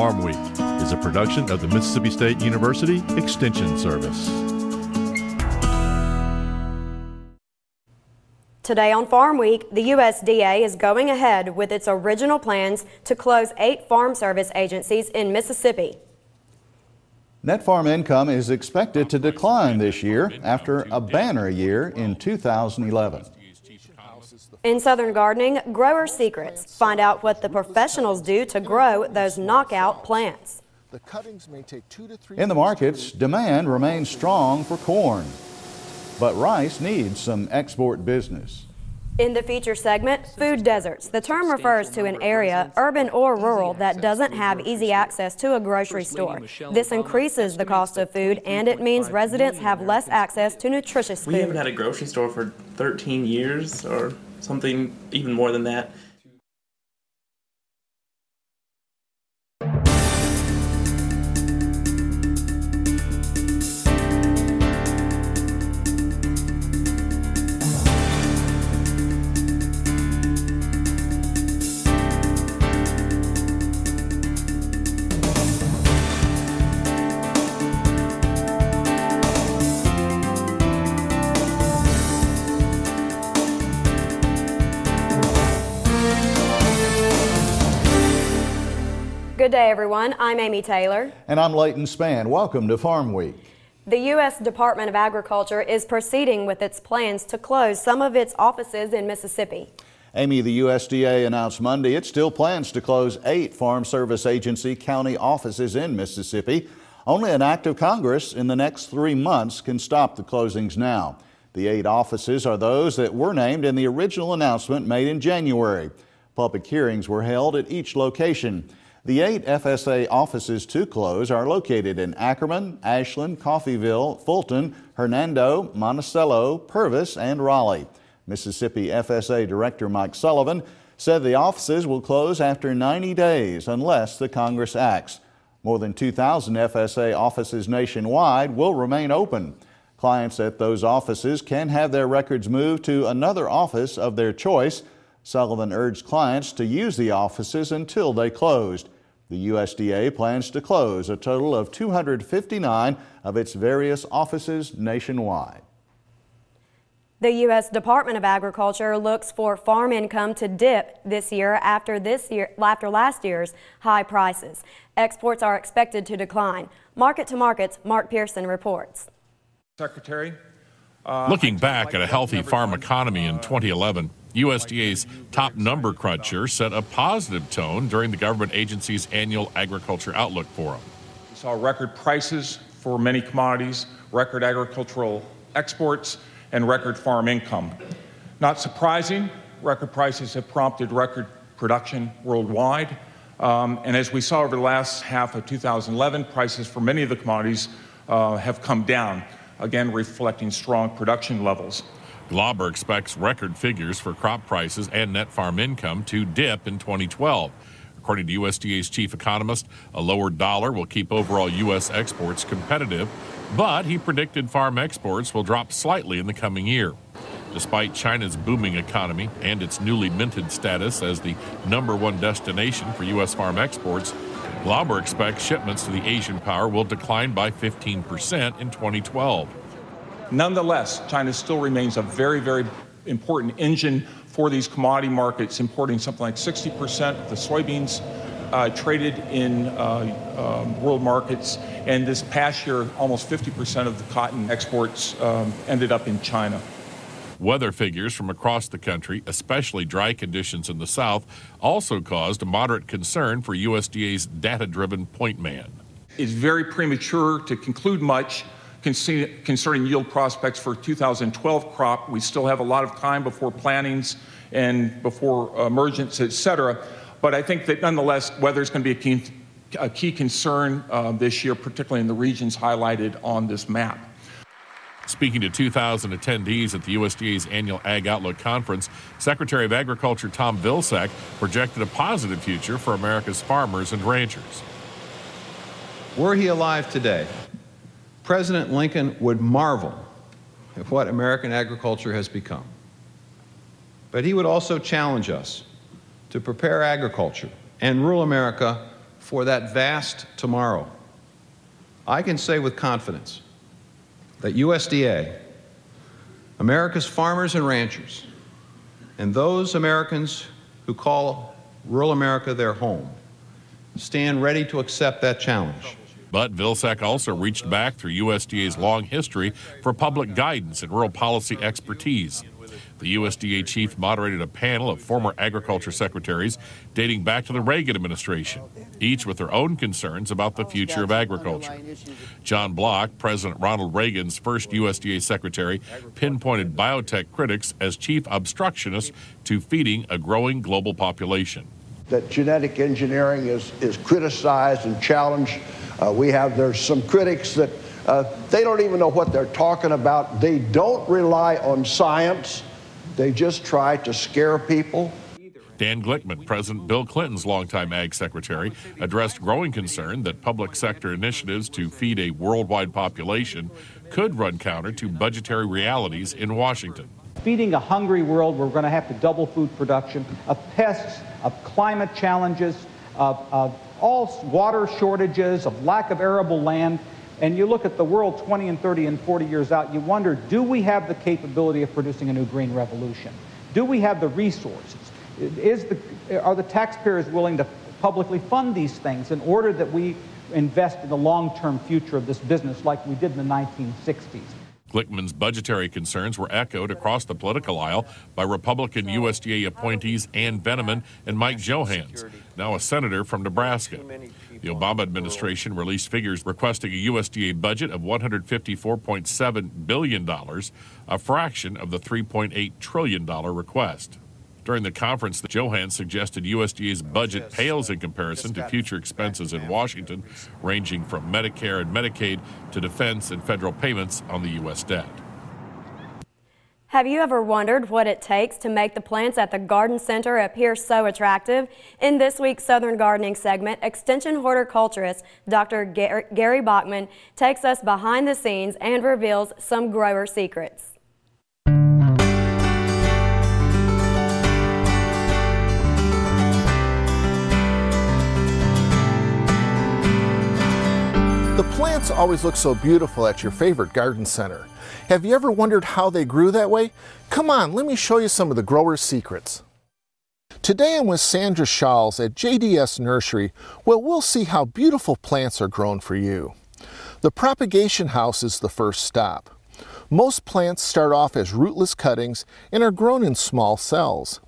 Farm Week is a production of the Mississippi State University Extension Service. Today on Farm Week, the USDA is going ahead with its original plans to close 8 Farm Service agencies in Mississippi. Net farm income is expected to decline this year after a banner year in 2011. In Southern Gardening, grower secrets. Find out what the professionals do to grow those knockout plants. In the markets, demand remains strong for corn, but rice needs some export business. In the feature segment, food deserts. The term refers to an area, urban or rural, that doesn't have easy access to a grocery store. This increases the cost of food, and it means residents have less access to nutritious food. We haven't had a grocery store for 13 years or something even more than that. Good day, everyone. I'm Amy Taylor. And I'm Leighton Spann. Welcome to Farm Week. The U.S. Department of Agriculture is proceeding with its plans to close some of its offices in Mississippi. Amy, the USDA announced Monday it still plans to close 8 Farm Service Agency county offices in Mississippi. Only an act of Congress in the next 3 months can stop the closings now. The 8 offices are those that were named in the original announcement made in January. Public hearings were held at each location. The 8 FSA offices to close are located in Ackerman, Ashland, Coffeyville, Fulton, Hernando, Monticello, Purvis, and Raleigh. Mississippi FSA Director Mike Sullivan said the offices will close after 90 days unless the Congress acts. More than 2,000 FSA offices nationwide will remain open. Clients at those offices can have their records moved to another office of their choice. Sullivan urged clients to use the offices until they closed. The USDA plans to close a total of 259 of its various offices nationwide. The U.S. Department of Agriculture looks for farm income to dip this year after last year's high prices. Exports are expected to decline. Market to Markets, Mark Pearson reports. Secretary. Looking back at a healthy farm economy in 2011, USDA's top number cruncher set a positive tone during the government agency's annual Agriculture Outlook Forum. We saw record prices for many commodities, record agricultural exports, and record farm income. Not surprising, record prices have prompted record production worldwide. And as we saw over the last half of 2011, prices for many of the commodities have come down, again reflecting strong production levels. Glauber expects record figures for crop prices and net farm income to dip in 2012. According to USDA's chief economist, a lower dollar will keep overall U.S. exports competitive, but he predicted farm exports will drop slightly in the coming year. Despite China's booming economy and its newly minted status as the #1 destination for U.S. farm exports, Glauber expects shipments to the Asian power will decline by 15% in 2012. Nonetheless, China still remains a very, very important engine for these commodity markets, importing something like 60% of the soybeans traded in world markets. And this past year, almost 50% of the cotton exports ended up in China. Weather figures from across the country, especially dry conditions in the South, also caused a moderate concern for USDA's data-driven point man. It's very premature to conclude much concerning yield prospects for 2012 crop. We still have a lot of time before plantings and before emergence, et cetera. But I think that nonetheless, weather is going to be a key concern this year, particularly in the regions highlighted on this map. Speaking to 2,000 attendees at the USDA's annual Ag Outlook Conference, Secretary of Agriculture Tom Vilsack projected a positive future for America's farmers and ranchers. Were he alive today, President Lincoln would marvel at what American agriculture has become. But he would also challenge us to prepare agriculture and rural America for that vast tomorrow, I can say with confidence that USDA, America's farmers and ranchers, and those Americans who call rural America their home, stand ready to accept that challenge. But Vilsack also reached back through USDA's long history for public guidance and rural policy expertise. The USDA chief moderated a panel of former agriculture secretaries dating back to the Reagan administration, each with their own concerns about the future of agriculture. John Block, President Ronald Reagan's first USDA secretary, pinpointed biotech critics as chief obstructionists to feeding a growing global population. That genetic engineering is criticized and challenged. There's some critics that they don't even know what they're talking about. They don't rely on science. They just try to scare people. Dan Glickman, President Bill Clinton's longtime ag secretary, addressed growing concern that public sector initiatives to feed a worldwide population could run counter to budgetary realities in Washington. Feeding a hungry world, we're going to have to double food production, of pests, of climate challenges, of all water shortages, of lack of arable land. And you look at the world 20 and 30 and 40 years out, you wonder, do we have the capability of producing a new green revolution? Do we have the resources? Are the taxpayers willing to publicly fund these things in order that we invest in the long-term future of this business like we did in the 1960s? Glickman's budgetary concerns were echoed across the political aisle by Republican USDA appointees Ann Veneman and Mike Johans, now a senator from Nebraska. The Obama administration released figures requesting a USDA budget of $154.7 billion, a fraction of the $3.8 trillion request. During the conference, Johans suggested USDA's budget pales in comparison to future expenses in Washington, ranging from Medicare and Medicaid to defense and federal payments on the U.S. debt. Have you ever wondered what it takes to make the plants at the garden center appear so attractive? In this week's Southern Gardening segment, Extension horticulturist Dr. Gary Bachman takes us behind the scenes and reveals some grower secrets. The plants always look so beautiful at your favorite garden center. Have you ever wondered how they grew that way? Come on, let me show you some of the growers' secrets. Today I'm with Sandra Schals at JDS Nursery, where we'll see how beautiful plants are grown for you. The propagation house is the first stop. Most plants start off as rootless cuttings and are grown in small cells.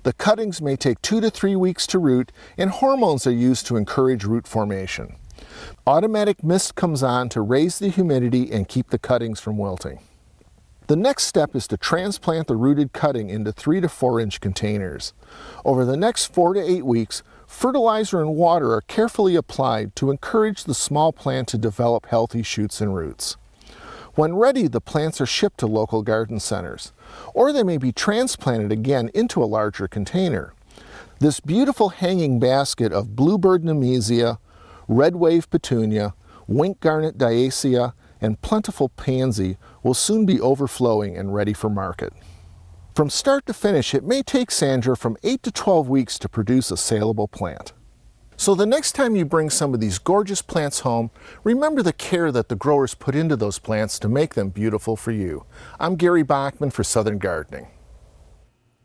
The cuttings may take 2 to 3 weeks to root, and hormones are used to encourage root formation. Automatic mist comes on to raise the humidity and keep the cuttings from wilting. The next step is to transplant the rooted cutting into 3 to 4 inch containers. Over the next 4 to 8 weeks, fertilizer and water are carefully applied to encourage the small plant to develop healthy shoots and roots. When ready, the plants are shipped to local garden centers, or they may be transplanted again into a larger container. This beautiful hanging basket of bluebird nemesia, red wave petunia, wink garnet diacea, and plentiful pansy will soon be overflowing and ready for market. From start to finish, it may take Sandra from 8 to 12 weeks to produce a saleable plant. So the next time you bring some of these gorgeous plants home, remember the care that the growers put into those plants to make them beautiful for you. I'm Gary Bachman for Southern Gardening.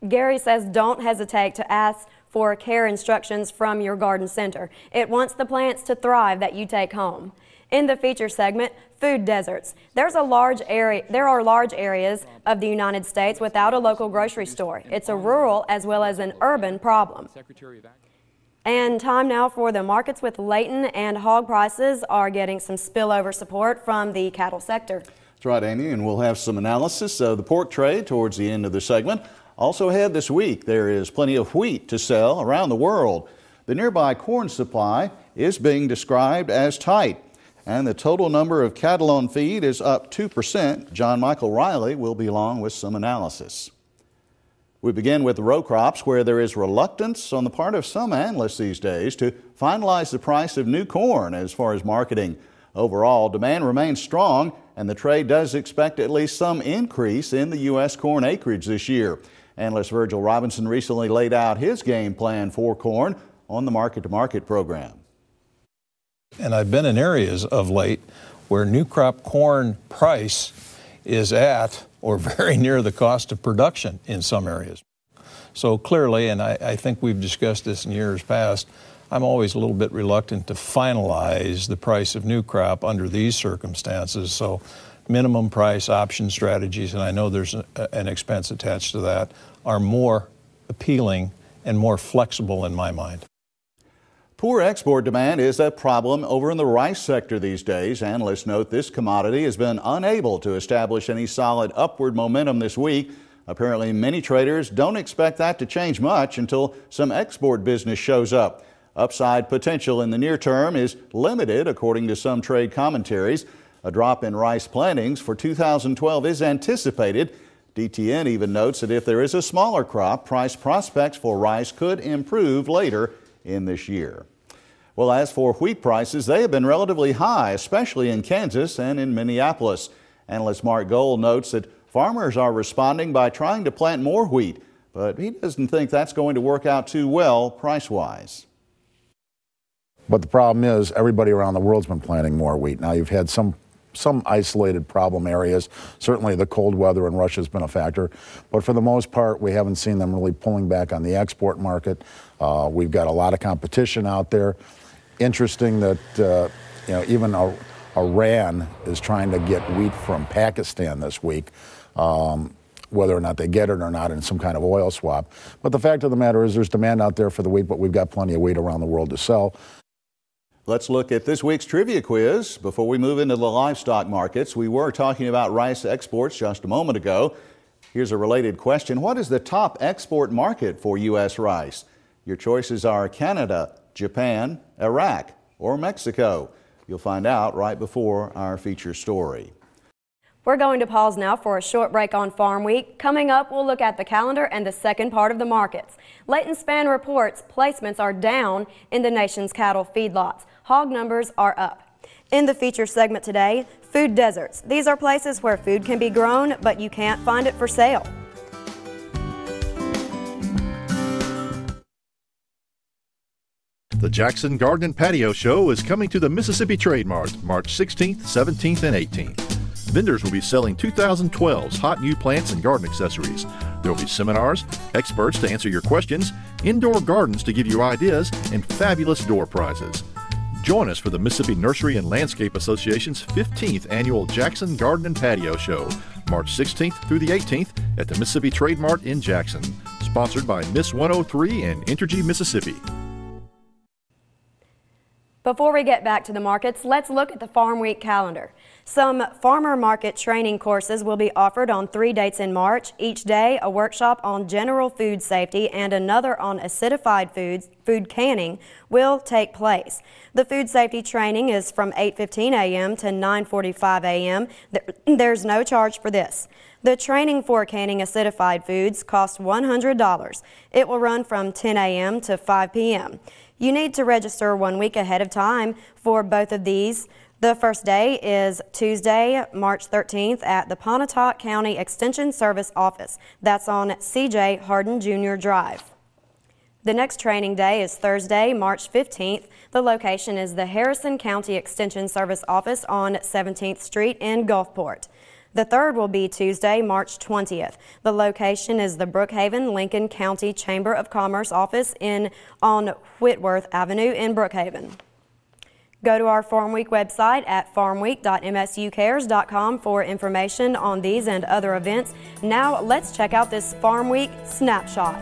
Gary says don't hesitate to ask for care instructions from your garden center. It wants the plants to thrive that you take home. In the feature segment, food deserts. There are large areas of the United States without a local grocery store. It's a rural as well as an urban problem. And time now for the markets with Layton, and hog prices are getting some spillover support from the cattle sector. That's right, Amy, and we'll have some analysis of the pork trade towards the end of the segment. Also ahead this week, there is plenty of wheat to sell around the world. The nearby corn supply is being described as tight, and the total number of cattle on feed is up 2%. John Michael Riley will be along with some analysis. We begin with the row crops, where there is reluctance on the part of some analysts these days to finalize the price of new corn as far as marketing. Overall, demand remains strong, and the trade does expect at least some increase in the U.S. corn acreage this year. Analyst Virgil Robinson recently laid out his game plan for corn on the Market to Market program. And I've been in areas of late where new crop corn price is at or very near the cost of production in some areas. So clearly, and I think we've discussed this in years past, I'm always a little bit reluctant to finalize the price of new crop under these circumstances. So minimum price option strategies, and I know there's an expense attached to that, are more appealing and more flexible in my mind. Poor export demand is a problem over in the rice sector these days. Analysts note this commodity has been unable to establish any solid upward momentum this week. Apparently, many traders don't expect that to change much until some export business shows up. Upside potential in the near term is limited, according to some trade commentaries. A drop in rice plantings for 2012 is anticipated. DTN even notes that if there is a smaller crop, price prospects for rice could improve later in this year. Well, as for wheat prices, they have been relatively high, especially in Kansas and in Minneapolis. Analyst Mark Gold notes that farmers are responding by trying to plant more wheat, but he doesn't think that's going to work out too well price-wise. But the problem is everybody around the world's been planting more wheat. Now you've had some isolated problem areas. Certainly the cold weather in Russia has been a factor. But for the most part, we haven't seen them really pulling back on the export market. We've got a lot of competition out there. Interesting that even Iran is trying to get wheat from Pakistan this week. Whether or not they get it or not in some kind of oil swap. But the fact of the matter is there's demand out there for the wheat, but we've got plenty of wheat around the world to sell. Let's look at this week's trivia quiz. Before we move into the livestock markets, we were talking about rice exports just a moment ago. Here's a related question. What is the top export market for U.S. rice? Your choices are Canada, Japan, Iraq, or Mexico. You'll find out right before our feature story. We're going to pause now for a short break on Farm Week. Coming up, we'll look at the calendar and the second part of the markets. Leighton Span reports placements are down in the nation's cattle feedlots. Hog numbers are up. In the feature segment today, food deserts. These are places where food can be grown, but you can't find it for sale. The Jackson Garden and Patio Show is coming to the Mississippi Trade Mart, March 16th, 17th, and 18th. Vendors will be selling 2012's hot new plants and garden accessories. There will be seminars, experts to answer your questions, indoor gardens to give you ideas, and fabulous door prizes. Join us for the Mississippi Nursery and Landscape Association's 15th Annual Jackson Garden and Patio Show, March 16th through the 18th at the Mississippi Trade Mart in Jackson. Sponsored by Miss 103 and Entergy Mississippi. Before we get back to the markets, let's look at the Farm Week calendar. Some farmer market training courses will be offered on 3 dates in March. Each day, a workshop on general food safety and another on acidified food canning will take place. The food safety training is from 8:15 a.m. to 9:45 a.m. There's no charge for this. The training for canning acidified foods costs $100. It will run from 10 a.m. to 5 p.m. You need to register 1 week ahead of time for both of these. The first day is Tuesday, March 13th at the Pontotoc County Extension Service Office. That's on C.J. Hardin Jr. Drive. The next training day is Thursday, March 15th. The location is the Harrison County Extension Service Office on 17th Street in Gulfport. The third will be Tuesday, March 20th. The location is the Brookhaven-Lincoln County Chamber of Commerce office on Whitworth Avenue in Brookhaven. Go to our Farm Week website at farmweek.msucares.com for information on these and other events. Now let's check out this Farm Week snapshot.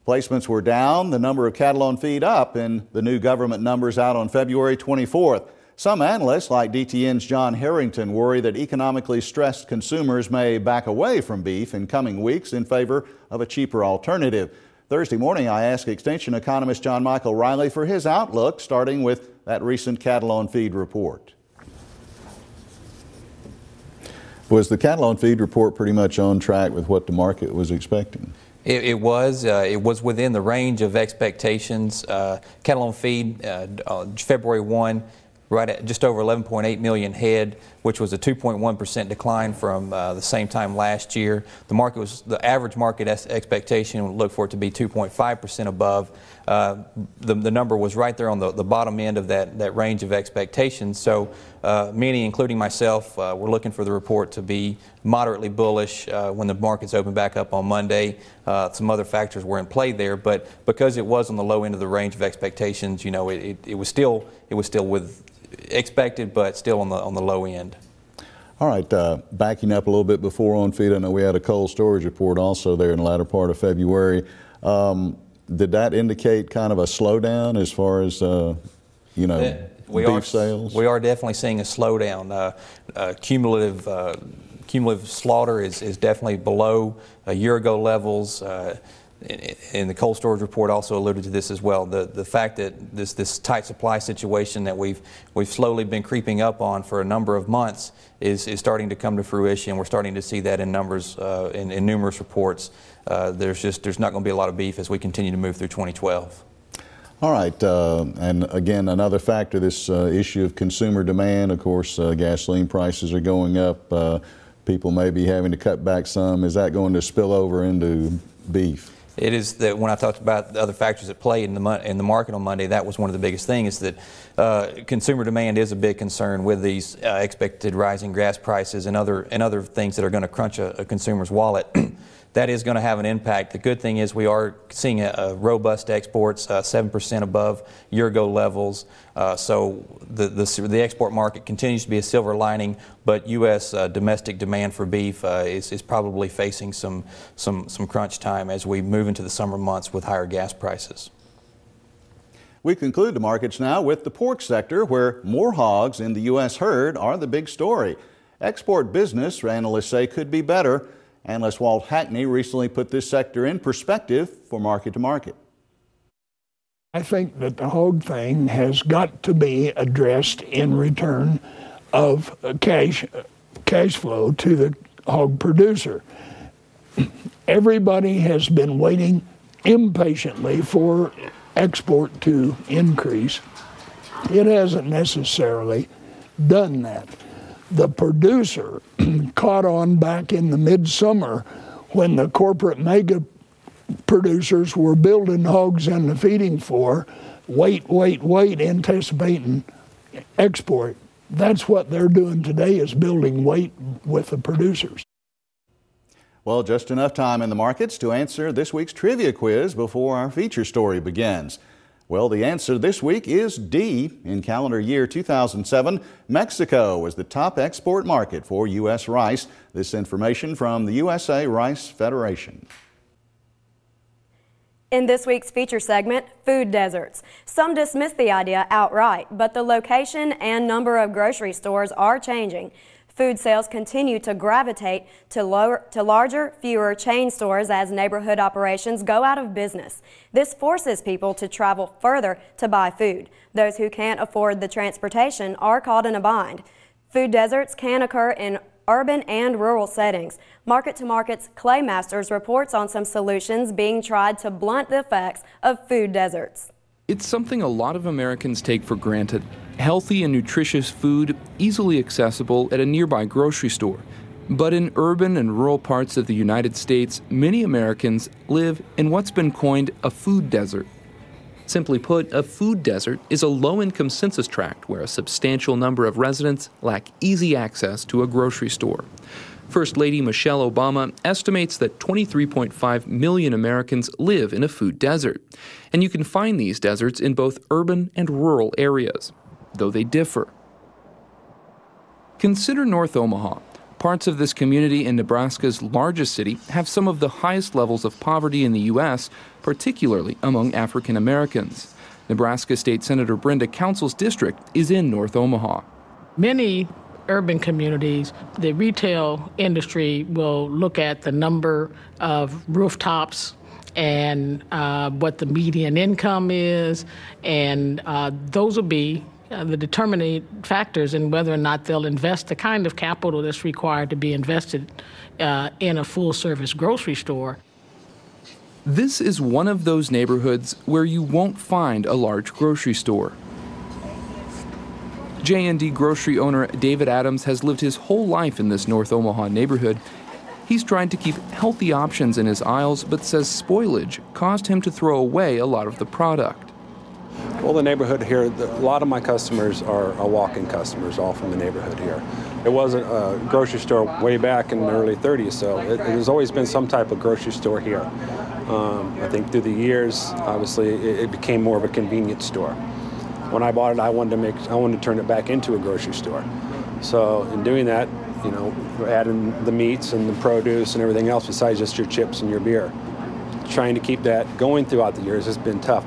Placements were down, the number of cattle on feed up in the new government numbers out on February 24th. Some analysts, like DTN's John Harrington, worry that economically stressed consumers may back away from beef in coming weeks in favor of a cheaper alternative. Thursday morning, I asked Extension economist John Michael Riley for his outlook, starting with that recent cattle on feed report. Was the cattle on feed report pretty much on track with what the market was expecting? It was within the range of expectations. Cattle on feed, February 1, right at just over 11.8 million head, which was a 2.1% decline from the same time last year. The average market expectation would look for it to be 2.5% above. The number was right there on the bottom end of that range of expectations. So many, including myself, were looking for the report to be moderately bullish when the markets opened back up on Monday. Some other factors were in play there, but because it was on the low end of the range of expectations, you know, it was still with expected, but still on the low end. All right, backing up a little bit before on feed, I know we had a cold storage report also there in the latter part of February. Did that indicate kind of a slowdown as far as, you know, beef sales? We are definitely seeing a slowdown. Cumulative slaughter is definitely below year-ago levels. And the cold storage report also alluded to this as well. The fact that this tight supply situation that we've slowly been creeping up on for a number of months is starting to come to fruition. We're starting to see that in numbers in numerous reports. There's not going to be a lot of beef as we continue to move through 2012. All right, and again, another factor, this issue of consumer demand. Of course, gasoline prices are going up. People may be having to cut back some. Is that going to spill over into beef? It is that when I talked about the other factors at play in the market on Monday, that was one of the biggest things, is that consumer demand is a big concern with these expected rising gas prices and other things that are going to crunch a consumer's wallet. That is going to have an impact. The good thing is we are seeing a robust exports, 7% above year-ago levels. So the export market continues to be a silver lining, but U.S. Domestic demand for beef is probably facing some crunch time as we move into the summer months with higher gas prices. We conclude the markets now with the pork sector, where more hogs in the U.S. herd are the big story. Export business, analysts say, could be better. Analyst Walt Hackney recently put this sector in perspective for market to market. I think that the hog thing has got to be addressed in return of cash flow to the hog producer. Everybody has been waiting impatiently for export to increase. It hasn't necessarily done that. The producer caught on back in the midsummer when the corporate mega producers were building hogs in the feeding floor, wait, anticipating export. That's what they're doing today, is building weight with the producers. Well, just enough time in the markets to answer this week's trivia quiz before our feature story begins. Well, the answer this week is D. In calendar year 2007, Mexico was the top export market for U.S. rice. This information from the USA Rice Federation. In this week's feature segment, food deserts. Some dismiss the idea outright, but the location and number of grocery stores are changing. Food sales continue to gravitate to larger, fewer chain stores as neighborhood operations go out of business. This forces people to travel further to buy food. Those who can't afford the transportation are caught in a bind. Food deserts can occur in urban and rural settings. Market to Market's Clay Masters reports on some solutions being tried to blunt the effects of food deserts. It's something a lot of Americans take for granted. Healthy and nutritious food, easily accessible at a nearby grocery store. But in urban and rural parts of the United States, many Americans live in what's been coined a food desert. Simply put, a food desert is a low-income census tract where a substantial number of residents lack easy access to a grocery store. First Lady Michelle Obama estimates that 23.5 million Americans live in a food desert. And you can find these deserts in both urban and rural areas, though they differ. Consider North Omaha. Parts of this community in Nebraska's largest city have some of the highest levels of poverty in the U.S., particularly among African Americans. Nebraska State Senator Brenda Council's district is in North Omaha. Many urban communities, the retail industry will look at the number of rooftops and what the median income is, and those will be the determining factors in whether or not they'll invest the kind of capital that's required to be invested in a full-service grocery store. This is one of those neighborhoods where you won't find a large grocery store. J&D grocery owner David Adams has lived his whole life in this North Omaha neighborhood. He's tried to keep healthy options in his aisles, but says spoilage caused him to throw away a lot of the product. Well, the neighborhood here, a lot of my customers are walk-in customers, all from the neighborhood here. It wasn't a grocery store way back in the early 30s, so it has always been some type of grocery store here. I think through the years, obviously, it became more of a convenience store. When I bought it, I wanted to turn it back into a grocery store. So in doing that, you know, adding the meats and the produce and everything else besides just your chips and your beer. Trying to keep that going throughout the years has been tough.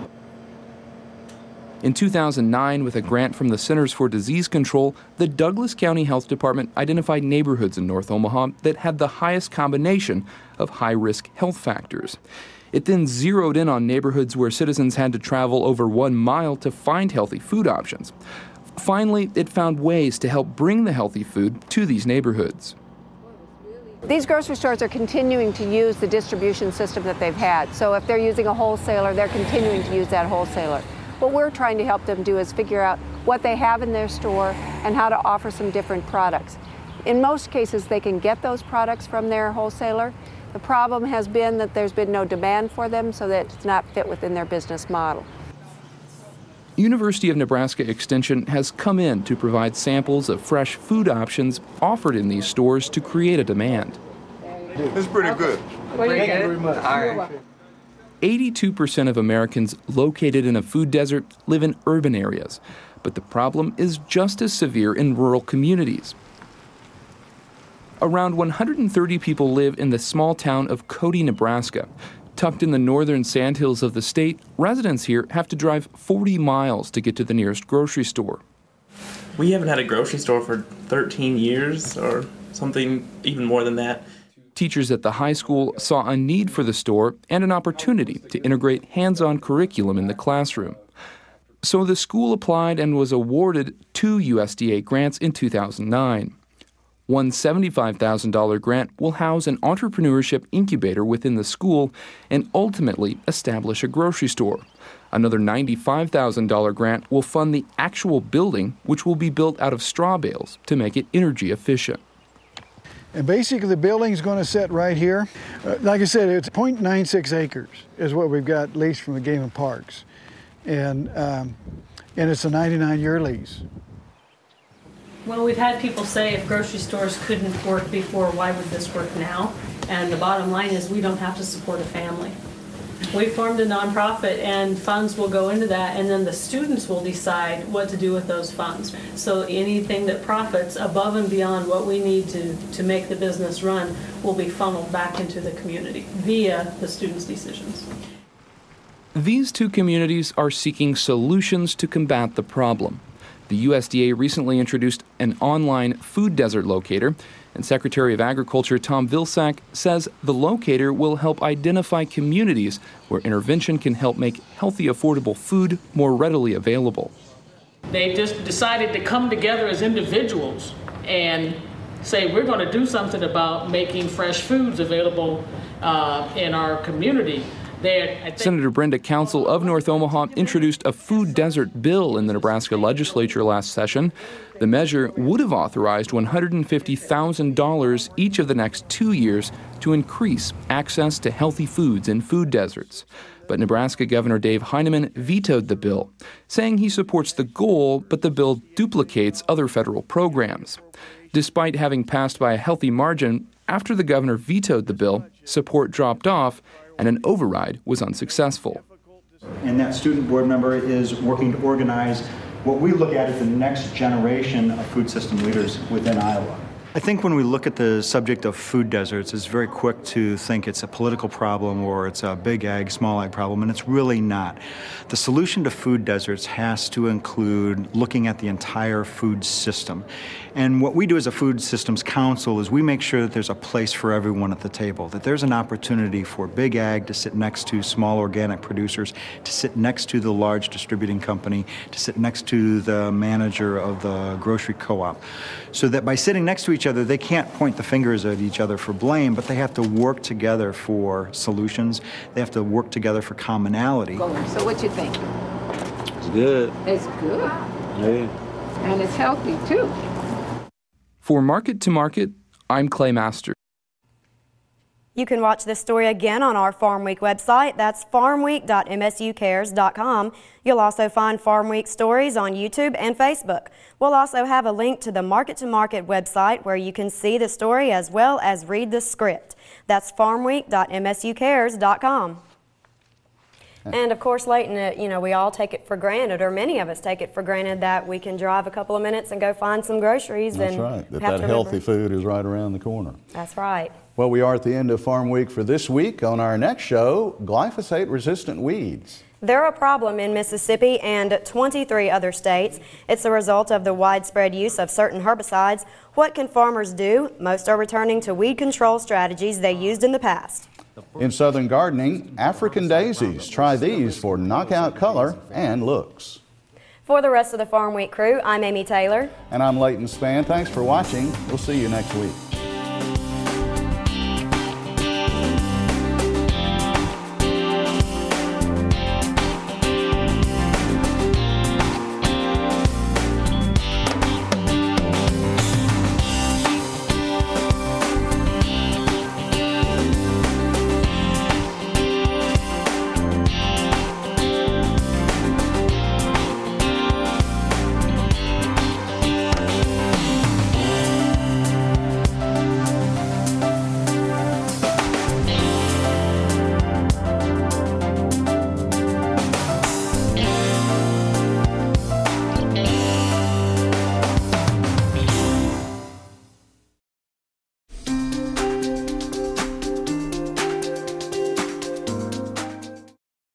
In 2009, with a grant from the Centers for Disease Control, the Douglas County Health Department identified neighborhoods in North Omaha that had the highest combination of high-risk health factors. It then zeroed in on neighborhoods where citizens had to travel over 1 mile to find healthy food options. Finally, it found ways to help bring the healthy food to these neighborhoods. These grocery stores are continuing to use the distribution system that they've had. So if they're using a wholesaler, they're continuing to use that wholesaler. What we're trying to help them do is figure out what they have in their store and how to offer some different products. In most cases, they can get those products from their wholesaler. The problem has been that there's been no demand for them, so that it's not fit within their business model. University of Nebraska Extension has come in to provide samples of fresh food options offered in these stores to create a demand. It's pretty good. Thank you very much. All right. 82% of Americans located in a food desert live in urban areas, but the problem is just as severe in rural communities. Around 130 people live in the small town of Cody, Nebraska. Tucked in the northern sandhills of the state, residents here have to drive 40 miles to get to the nearest grocery store. We haven't had a grocery store for 13 years or something even more than that. Teachers at the high school saw a need for the store and an opportunity to integrate hands-on curriculum in the classroom. So the school applied and was awarded 2 USDA grants in 2009. One $75,000 grant will house an entrepreneurship incubator within the school and ultimately establish a grocery store. Another $95,000 grant will fund the actual building, which will be built out of straw bales to make it energy efficient. And basically the building's going to sit right here. Like I said, it's 0.96 acres is what we've got leased from the Game and Parks. And it's a 99-year lease. Well, we've had people say if grocery stores couldn't work before, why would this work now? And the bottom line is we don't have to support a family. We formed a nonprofit and funds will go into that, and then the students will decide what to do with those funds. So anything that profits above and beyond what we need to make the business run will be funneled back into the community via the students' decisions. These two communities are seeking solutions to combat the problem. The USDA recently introduced an online food desert locator, and Secretary of Agriculture Tom Vilsack says the locator will help identify communities where intervention can help make healthy, affordable food more readily available. They just decided to come together as individuals and say, we're going to do something about making fresh foods available in our community. Senator Brenda Council of North Omaha introduced a food desert bill in the Nebraska legislature last session. The measure would have authorized $150,000 each of the next 2 years to increase access to healthy foods in food deserts. But Nebraska Governor Dave Heineman vetoed the bill, saying he supports the goal, but the bill duplicates other federal programs. Despite having passed by a healthy margin, after the governor vetoed the bill, support dropped off and an override was unsuccessful. And that student board member is working to organize what we look at as the next generation of food system leaders within Iowa. I think when we look at the subject of food deserts, it's very quick to think it's a political problem or it's a big ag, small ag problem, and it's really not. The solution to food deserts has to include looking at the entire food system. And what we do as a Food Systems Council is we make sure that there's a place for everyone at the table, that there's an opportunity for big ag to sit next to small organic producers, to sit next to the large distributing company, to sit next to the manager of the grocery co-op. So that by sitting next to each other, they can't point the fingers at each other for blame, but they have to work together for solutions. They have to work together for commonality. So what you think? It's good. It's good. Yeah. And it's healthy, too. For Market to Market, I'm Clay Master. You can watch this story again on our Farm Week website. That's farmweek.msucares.com. You'll also find Farm Week stories on YouTube and Facebook. We'll also have a link to the Market to Market website where you can see the story as well as read the script. That's farmweek.msucares.com. And of course, Leighton, you know, we all take it for granted, or many of us take it for granted, that we can drive a couple of minutes and go find some groceries. That's right, that healthy food is right around the corner. That's right. Well, we are at the end of Farm Week for this week. On our next show, glyphosate-resistant weeds. They're a problem in Mississippi and 23 other states. It's a result of the widespread use of certain herbicides. What can farmers do? Most are returning to weed control strategies they used in the past. In southern gardening, African daisies. Try these for knockout color and looks. For the rest of the Farm Week crew, I'm Amy Taylor. And I'm Leighton Spann. Thanks for watching. We'll see you next week.